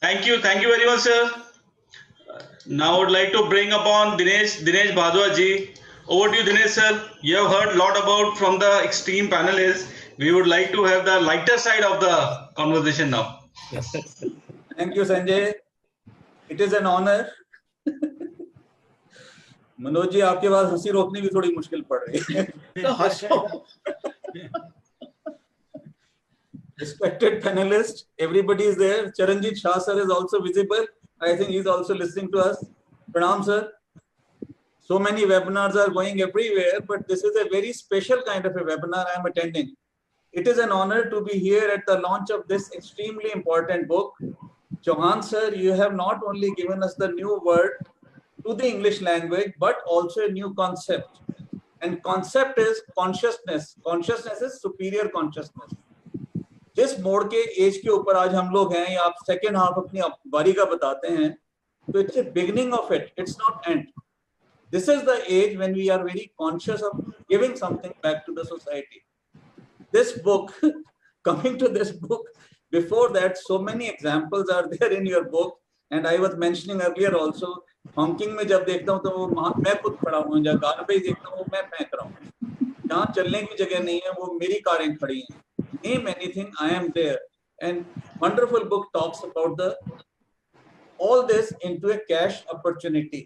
Thank you very much, sir. Now I would like to bring upon Dinesh Bhardwaj ji. Over to you, Dinesh sir. You have heard a lot about from the extreme panelists. We would like to have the lighter side of the conversation now. Yes. Thank you, Sanjay. It is an honor. Manoj ji, आपके पास हंसी रोकनी भी थोड़ी मुश्किल पड़ रही है. Respected panelists, everybody is there. Charanjit Shah sir is also visible. I think he's also listening to us. Pranam sir. So many webinars are going everywhere, but this is a very special kind of a webinar I am attending. It is an honor to be here at the launch of this extremely important book. Chauhan sir, you have not only given us the new word to the English language, but also a new concept. And concept is consciousness. Consciousness is superior consciousness. जिस मोड़ के as के ऊपर आज हम लोग हैं, या आप सेकेंड हाफ अपनी बारी का बताते हैं, तो it's a beginning of it, it's not and. This is the age when we are very conscious of giving something back to the society. This book, coming to this book, before that, so many examples are there in your book, and I was mentioning earlier also, honking में जब देखता हूँ तो वो मैं खुद खड़ा हूँ, जहाँ कार पे देखता हूँ मैं फेंक रहा हूँ, जहाँ चलने की जगह नहीं है वो मेरी कारें खड़ी हैं. Name anything, I am there. And wonderful book talks about all this into a cash opportunity.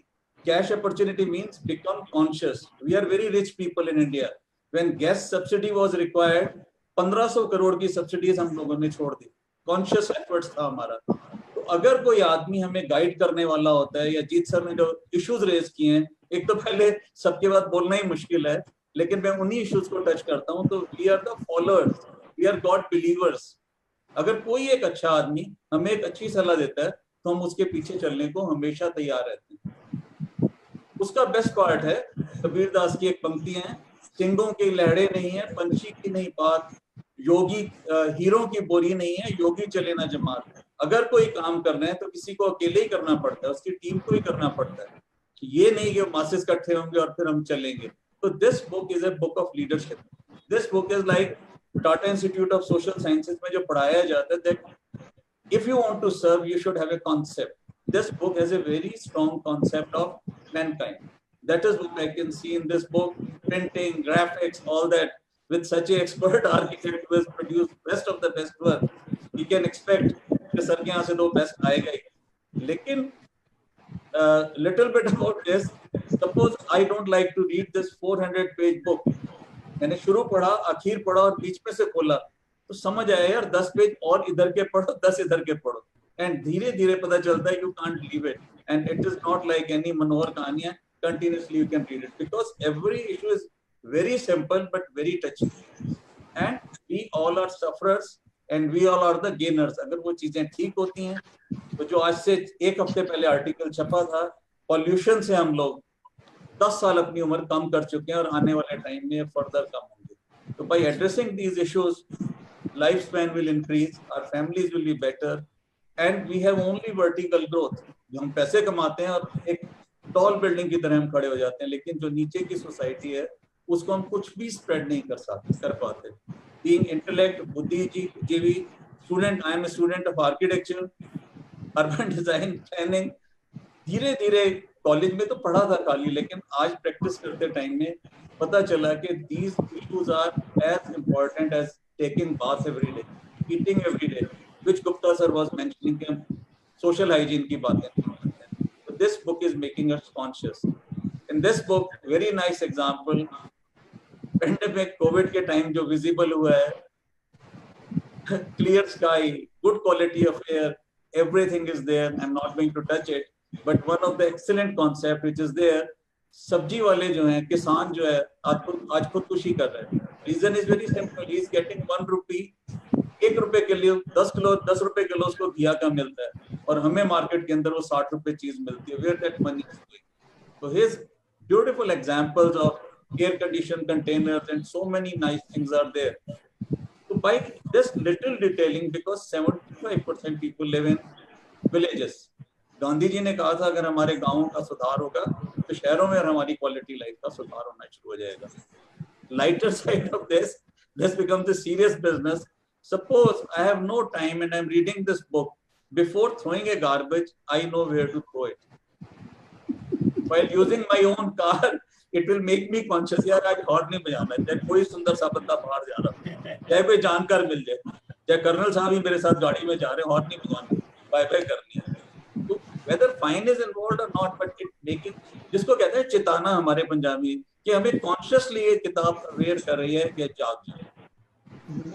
Cash opportunity means become conscious. We are very rich people in India. When gas subsidy was required, 1500 crore की subsidies हम लोगों ने छोड़ दी. Conscious efforts था हमारा. तो अगर कोई आदमी हमें गाइड करने वाला होता है, या जीत सर ने जो इश्यूज रेज किए हैं, एक तो पहले सबके बाद बोलना ही मुश्किल है, लेकिन मैं उन्हीं इश्यूज को टच करता हूँ. तो we are the followers, we are God believers. अगर कोई एक अच्छा आदमी हमें एक अच्छी सलाह देता है, तो हम उसके पीछे चलने को हमेशा तैयार रहते हैं. उसका बेस्ट पार्ट है कबीर दास की एक पंक्ति है, सिंगों की लहरें नहीं है, पंछी की नहीं बात, योगी हीरों की बोरी नहीं है, योगी चले ना जमात. अगर कोई काम करना है तो किसी को अकेले ही करना पड़ता है, उसकी टीम को ही करना पड़ता है. ये नहीं कि मासेस इकट्ठे होंगे और फिर हम चलेंगे. तो this book is a book of leadership. This book is like Tata Institute of Social Sciences में जो पढ़ाया जाता है, that if you want to serve you should have a concept. This book has a very strong concept of mankind. That is what I can see in this book. Printing, graphics, all that. With such an expert architect who has produced best of the best work, we can expect कि sir के यहाँ से तो best आएगा ही. लेकिन little bit about this. Suppose I don't like to read this 400-page book. मैंने शुरू पढ़ा, आखिर पढ़ा और बीच में से खोला, तो समझ आया यार 10 पेज और इधर के पढ़ो, 10 इधर के पढ़ो. And धीरे धीरे पता चलता है you can't leave it, and it is not like any मनोहर कहानियां. Continuously you can read it because every issue is very simple but very touching, and we all are sufferers and we all are the gainers. अगर वो चीजें ठीक होती हैं तो जो आज से एक हफ्ते पहले आर्टिकल छपा था, पॉल्यूशन से हम लोग 10 साल अपनी उम्र कम कर चुके हैं और आने वाले टाइम में फर्दर कम होंगे. तो by addressing these issues, lifespan will increase, our families will be better, and we have only vertical growth. जो हम पैसे कमाते हैं और एक टॉल बिल्डिंग की तरह हम खड़े हो जाते हैं, लेकिन जो नीचे की सोसाइटी है उसको हम कुछ भी स्प्रेड नहीं कर पाते. Being intellect, बुद्धिजीवी, student, I am a student of architecture, urban design, planning. धीरे धीरे कॉलेज में तो पढ़ा था खाली, लेकिन आज प्रैक्टिस करते टाइम में पता चला कि these issues are as important as taking bath every day, eating every day, which Gupta sir was mentioning, social hygiene की बातें. So this book is making us conscious. In this book, very nice example, pandemic COVID के time जो visible हुआ है, clear sky, good quality of air, everything is there. I'm not going to touch it, but one of the excellent concept which is there, सब्जी वाले जो हैं, किसान जो है आज खुदकुशी कर रहे हैं. Reason is very simple. He is getting 1 rupee, 1 रुपए के लिए 10 रुपए किलो उसको घिया का मिलता है, और हमें मार्केट के अंदर वो 60 रुपए चीज मिलती है. Where that money is going? So his beautiful examples of air conditioned containers and so many nice things are there. So by this little detailing, because 75% people live in villages. Gandhi ji ने कहा था अगर हमारे गांवों का सुधार होगा तो शहरों में हमारी क्वालिटी लाइफ का सुधार होना शुरू हो जाएगा. Lighter side of this becomes a serious business. Suppose I have no time and I'm reading this book, before throwing a garbage, I know where to throw it. While using my own car, it will make me conscious. यार आज horn नहीं बजाना है, चाहे कोई सुंदर सा बंदा बाहर जा रहा है, चाहे कोई जानकार मिल जाए, चाहे कर्नल साहब ही मेरे साथ गाड़ी में जा रहे हैं, हॉर्न नहीं बजाना, बाय बाय करनी है. तो whether fine is involved or not, but it making, जिसको कहते हैं चिताना हमारे पंजाबी, कि हमें consciously ये किताब अवेयर कर रही है कि जाग जाए.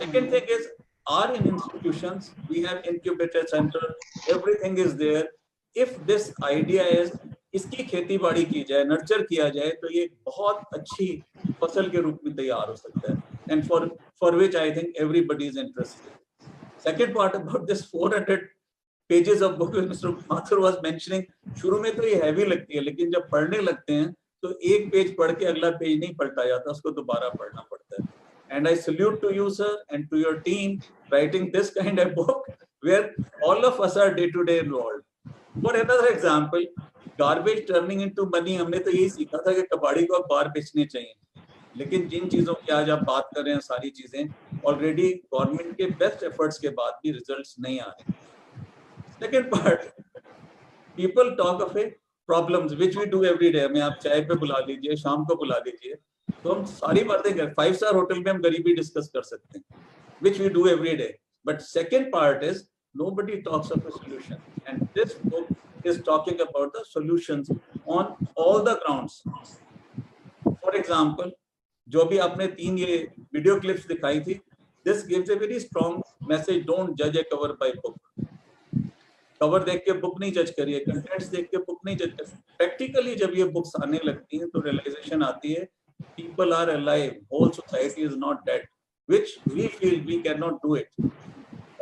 Second thing is, are in institutions, we have incubator center, everything is there. If this idea is इसकी खेती बाड़ी की जाए, नर्चर किया जाए, तो ये बहुत अच्छी फसल के रूप में तैयार हो सकता है. And for which I think everybody is interested. Second part about this 400 pages of book Mr. Mathur was mentioning, शुरू में तो ये हैवी लगती है, लेकिन जब पढ़ने लगते हैं तो एक पेज पढ़ के अगला पेज नहीं पलटा जाता, उसको दोबारा पढ़ना पड़ता है. And I salute to you, sir, and to your team writing this kind of book where all of us are day-to-day involved. For another example, garbage turning into money, हमने तो यही सीखा था कि कबाड़ी को बाहर बेचने चाहिए, लेकिन जिन चीजों की आज आप बात कर रहे हैं, सारी चीजें ऑलरेडी गवर्नमेंट के बेस्ट एफर्ट्स के बाद भी रिजल्ट्स नहीं आ रहे. Second part, people talk of a problems which we do every day. हमें आप चाय पे बुला लीजिए, शाम को बुला लीजिए, तो हम सारी बातें कर, 5 स्टार होटल में हम गरीबी डिस्कस कर सकते हैं, which we do every day. But second part is nobody talks of a solution, and this book is talking about the solutions on all the grounds. For example, जो भी आपने 3 ये वीडियो क्लिप्स दिखाई थी, this gives a very strong message. Don't judge a cover by book. Cover देख के book नहीं जज करिए, कंटेंट्स देख के बुक नहीं जज करिए. प्रैक्टिकली जब ये बुक्स आने लगती हैं तो रियलाइजेशन आती है, people are alive, whole society is not dead, which we feel we cannot do it.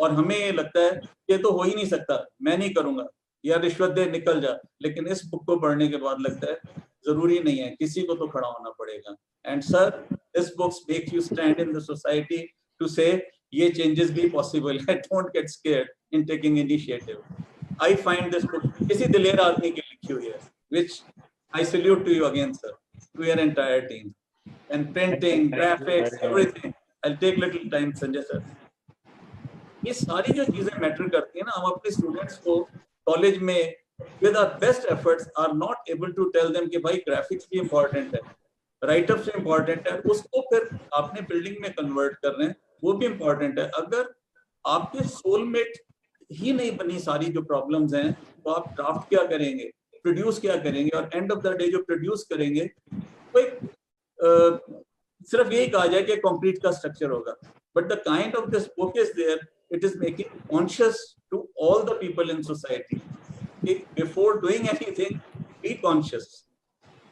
और हमें ये लगता है ये तो हो ही नहीं सकता, मैं नहीं करूंगा, या रिश्वत दे निकल जा. लेकिन इस बुक को पढ़ने के बाद लगता है जरूरी नहीं है, किसी को तो खड़ा होना पड़ेगा. And sir, this books make you stand in the society to say ये चेंजेस भी पॉसिबल है. Don't get scared in taking initiative. I find this book किसी दिलेर आदमी की लिखी हुई है, which I salute to you again, sir, to your entire team. And printing, graphics, everything. I'll take little time, Sanjay sir. ये सारी जो चीजें मैटर करती है ना, हम अपने स्टूडेंट्स को कॉलेज में with our best efforts are not able to tell them कि भाई ग्राफिक्स भी इम्पोर्टेंट है, राइटअप्स भी इम्पोर्टेंट है, उसको फिर आपने बिल्डिंग में कन्वर्ट कर रहे हैं, वो भी इम्पोर्टेंट है. अगर आपके सोलमेट ही नहीं बनी सारी जो प्रॉब्लम्स हैं, तो आप ड्राफ्ट क्या करेंगे, प्रोड्यूस क्या करेंगे, और एंड ऑफ द डे जो प्रोड्यूस करेंगे वो एक सिर्फ यही कहा जाए कि कंक्रीट का स्ट्रक्चर होगा. But the kind of this book is there, it is making conscious to all the people in society. Before doing anything, be conscious.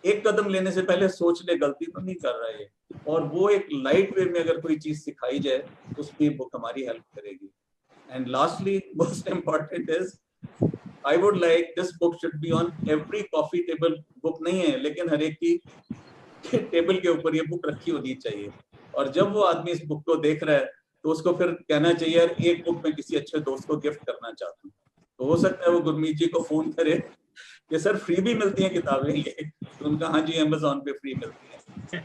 एक कदम लेने से पहले सोच ले, गलती तो नहीं कर रहा है, और वो एक लाइट वे में अगर कोई चीज सिखाई जाए तो उसमें बुक हमारी हेल्प करेगी. And lastly, most important is, I would like this book should be on every coffee table. Book नहीं है, लेकिन हर एक की टेबल के ऊपर ये बुक रखी होनी चाहिए. और जब वो आदमी इस बुक को देख रहा है तो उसको फिर कहना चाहिए, यार एक बुक मैं किसी अच्छे दोस्त को गिफ्ट करना चाहता हूँ. तो हो सकता है वो गुरमीत जी को फोन करे कि सर फ्री भी मिलती हैं किताबें ये, तो उनका हाँ जी अमेज़न पे फ्री मिलती हैं.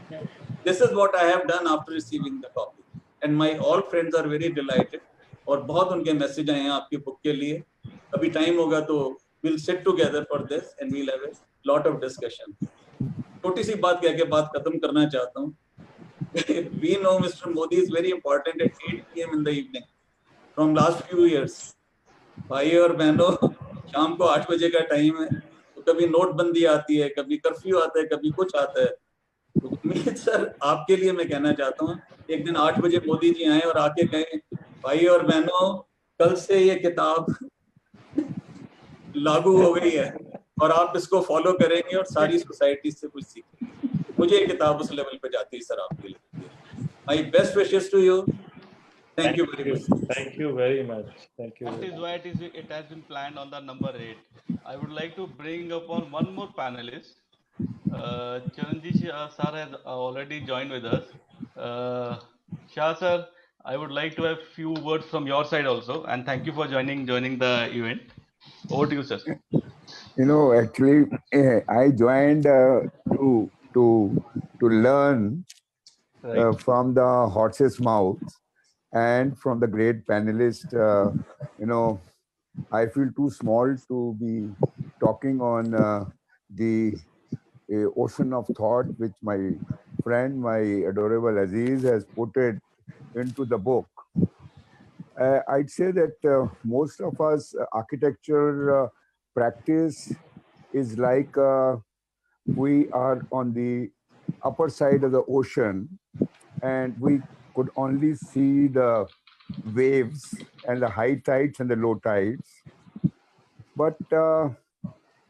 This is what I have done after receiving the copy, and my all friends are very delighted. और बहुत उनके मैसेज आए हैं आपकी बुक के लिए. अभी टाइम होगा तो we'll sit together for this and we'll have a lot of discussion. छोटी सी बात कह के बात खत्म करना चाहता हूँ. We know Mr. Modi is very important at 8 p.m. in the evening from last few years. भाई और बहनों, शाम को 8 बजे का टाइम है, तो कभी नोटबंदी आती है, कभी कर्फ्यू आता है, कभी कुछ आता है. तो उम्मीद सर आपके लिए मैं कहना चाहता हूँ, एक दिन 8 बजे मोदी जी आए और आके कहें, भाई और बहनों, कल से ये किताब लागू हो गई है और आप इसको फॉलो करेंगे और सारी सोसाइटी से कुछ सीखेंगे. मुझे ये किताब उस लेवल पे जाती है सर आपके लिए. My best wishes to you. Thank you very much. Thank you very much. Thank you. That is why it has been planned on the number 8. I would like to bring upon one more panelist. Charanjit Shah sir has already joined with us. Shah sir, I would like to have few words from your side also, and thank you for joining the event. Over to you, sir. You know, actually, I joined to learn Right. from the horse's mouth and from the great panelist. You know, I feel too small to be talking on the ocean of thought which my friend, my adorable Aziz, has put it into the book. I'd say that most of us architecture practice is like we are on the upper side of the ocean and we could only see the waves and the high tides and the low tides. But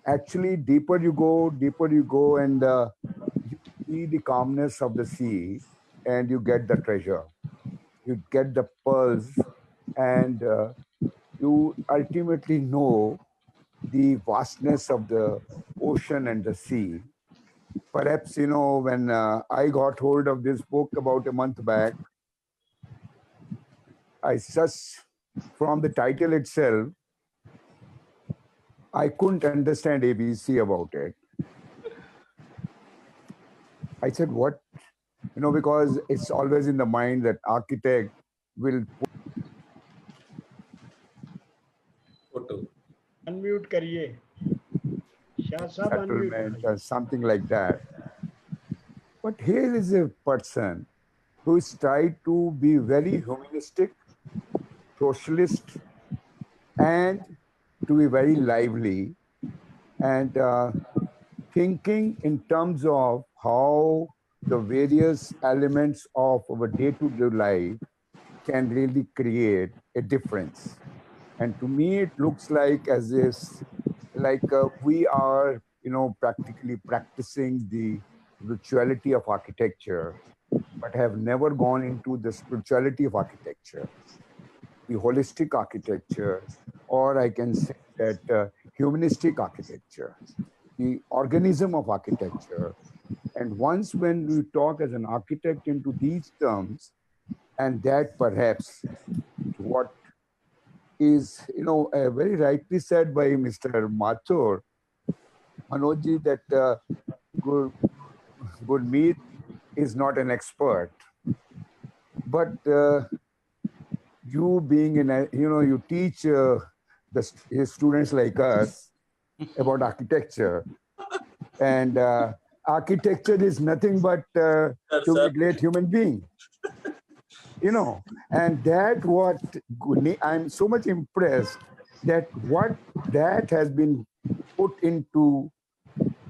actually, deeper you go, and you see the calmness of the sea, and you get the treasure. You get the pearls, and you ultimately know the vastness of the ocean and the sea. Perhaps, when I got hold of this book about a month back, I just, from the title itself, I couldn't understand ABC about it. I said, what? Because it's always in the mind that architect will Photo. Unmute करिए शाह साहब unmute settlement or something like that. But here is a person who is tried to be very humanistic, socialist, and to be very lively and thinking in terms of how the various elements of our day-to-day life can really create a difference. And to me, it looks like as if, like we are, practically practicing the rituality of architecture, but have never gone into the spirituality of architecture, the holistic architecture, or I can say that humanistic architecture, the organism of architecture. And once when we talk as an architect into these terms, and that perhaps what is, very rightly said by Mr. Mathur, Manojji, that Gurmeet is not an expert, but you being in a, you teach his students like us about architecture, and architecture is nothing but to be a great human being, and that what I'm so much impressed that what that has been put into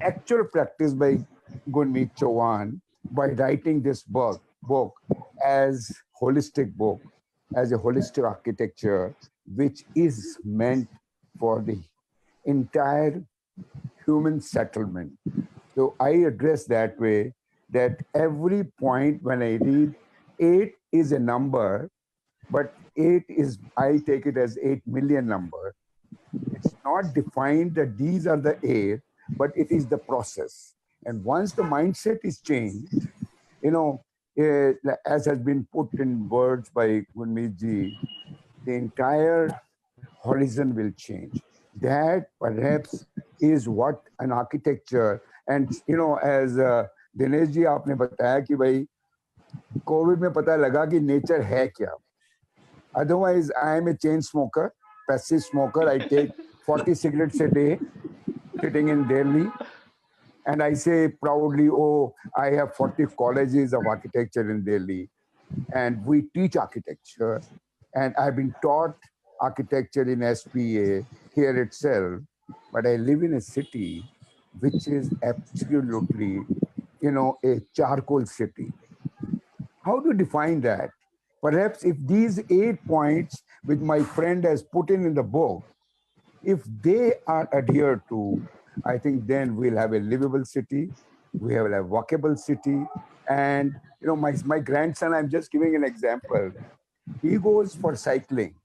actual practice by Gurmeet Chauhan by writing this book as holistic book, as a holistic architecture, which is meant for the entire human settlement. So I address that way that every point when I read, 8 is a number, but 8 is, I take it as 8 million number. It's not defined that these are the 8, but it is the process. And once the mindset is changed, as has been put in words by Gunmeet ji, the entire horizon will change. That perhaps is what an architecture, and as Dinesh ji आपने बताया कि भाई Covid में पता लगा कि nature है क्या. Otherwise, I am a chain smoker, passive smoker. I take 40 cigarettes a day, sitting in Delhi. And I say proudly, oh, I have 40 colleges of architecture in Delhi. And we teach architecture. And I've been taught architecture in SPA here itself. But I live in a city which is absolutely, a charcoal city. How do you define that? Perhaps if these 8 points which my friend has put in the book, if they are adhered to, I think then we'll have a livable city, we will have a walkable city. And my grandson, I'm just giving an example. He goes for cycling.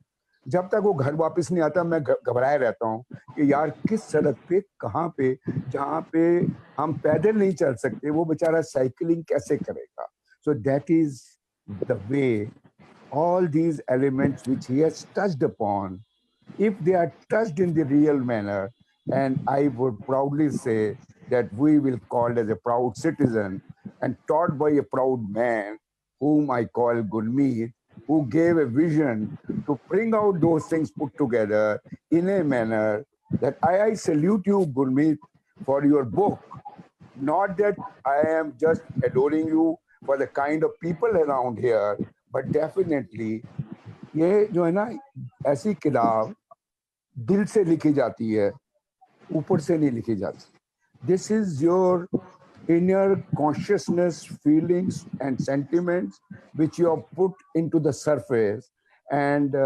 जब तक वो घर वापस नहीं आता मैं घबराया रहता हूँ कि यार किस सड़क पे कहाँ पे जहाँ पे हम पैदल नहीं चल सकते वो बेचारा साइकिलिंग कैसे करेगा. So that is the way all these elements which he has touched upon, if they are touched in the real manner, and I would proudly say that we will call as a proud citizen and taught by a proud man whom I call Gurmeet, who gave a vision to bring out those things put together in a manner that I salute you, Gurmeet, for your book. Not that I am just adoring you for the kind of people around here, but definitely ये जो है ना ऐसी किताब दिल से लिखी जाती है, ऊपर से नहीं लिखी जाती. This is your inner consciousness, feelings, and sentiments which you have put into the surface, and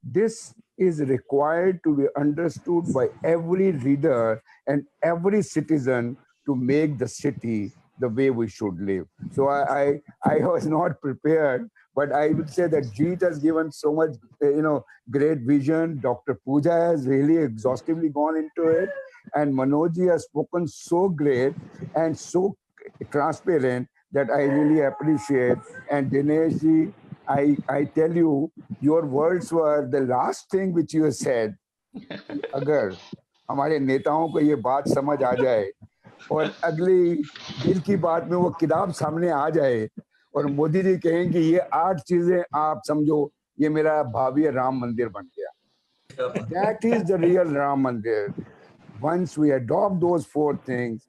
this is required to be understood by every reader and every citizen to make the city the way we should live. So I was not prepared, but I would say that Jeet has given so much, great vision. Dr. Pooja has really exhaustively gone into it, and Manojji has spoken so great and so transparent that I really appreciate. And Dinesh ji, I tell you, your words were the last thing which you said. अगर हमारे नेताओं को ये बात समझ आ जाए और अगली दिल की बात में वो किताब सामने आ जाए और मोदी जी कहें कि ये 8 चीजें आप समझो, ये मेरा भावी राम मंदिर बन गया. That is the real Ram Mandir. Once we adopt those 4 things,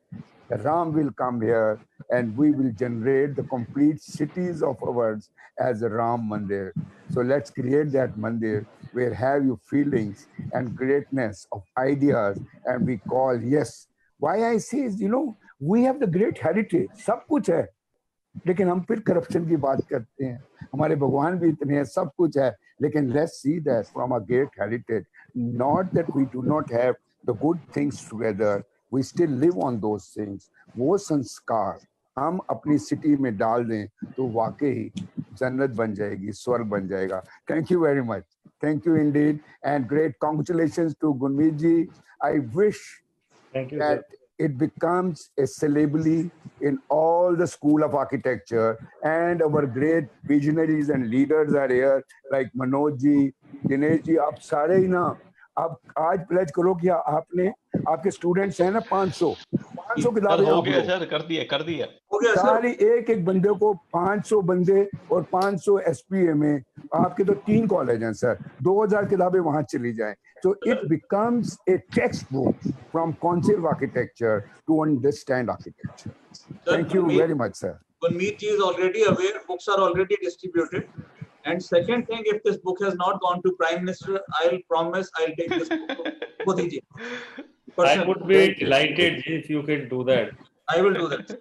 the Ram will come here and we will generate the complete cities of ours as a Ram Mandir. So let's create that Mandir where have you feelings and greatness of ideas, and we call, yes. Why I say is, we have the great heritage, सब कुछ है, लेकिन हम फिर corruption की बात करते हैं. हमारे भगवान भी इतने हैं, सब कुछ है, लेकिन let's see that from a great heritage. Not that we do not have the good things together, we still live on those things. वो संस्कार हम अपनी सिटी में डाल दें तो वाकई जन्नत बन जाएगी, स्वर्ग बन जाएगा. Thank you very much. Thank you indeed, and great congratulations to Gurmeet ji. I wish Thank you, that sir. it becomes a syllabary in all the school of architecture, and our great visionaries and leaders are here like Manoj ji, Dinesh ji. आप सारे ही ना, आप आज pledge करो कि आपने, आपके students हैं ना 500 सर किताबें हो आप गया लो. सर, कर दिया कर दिया. हो गया सर. सारी एक बंदे को 500 बंदे और 500 एसपीए में आपके तो 3 कॉलेज हैं सर, 2000 किताबें वहां चली जाएं. So it becomes a textbook from concept architecture to understand architecture. Thank you very much, sir. Gurmeet ji is already aware, books are already distributed. And second thing, if this book has not gone to Prime Minister, I'll promise I'll take this book to Modi ji. I would be delighted if you can do that. I will do that.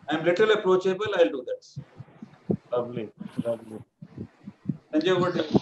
I'm little approachable, I'll do that. Lovely, lovely. Sanjay, over to you.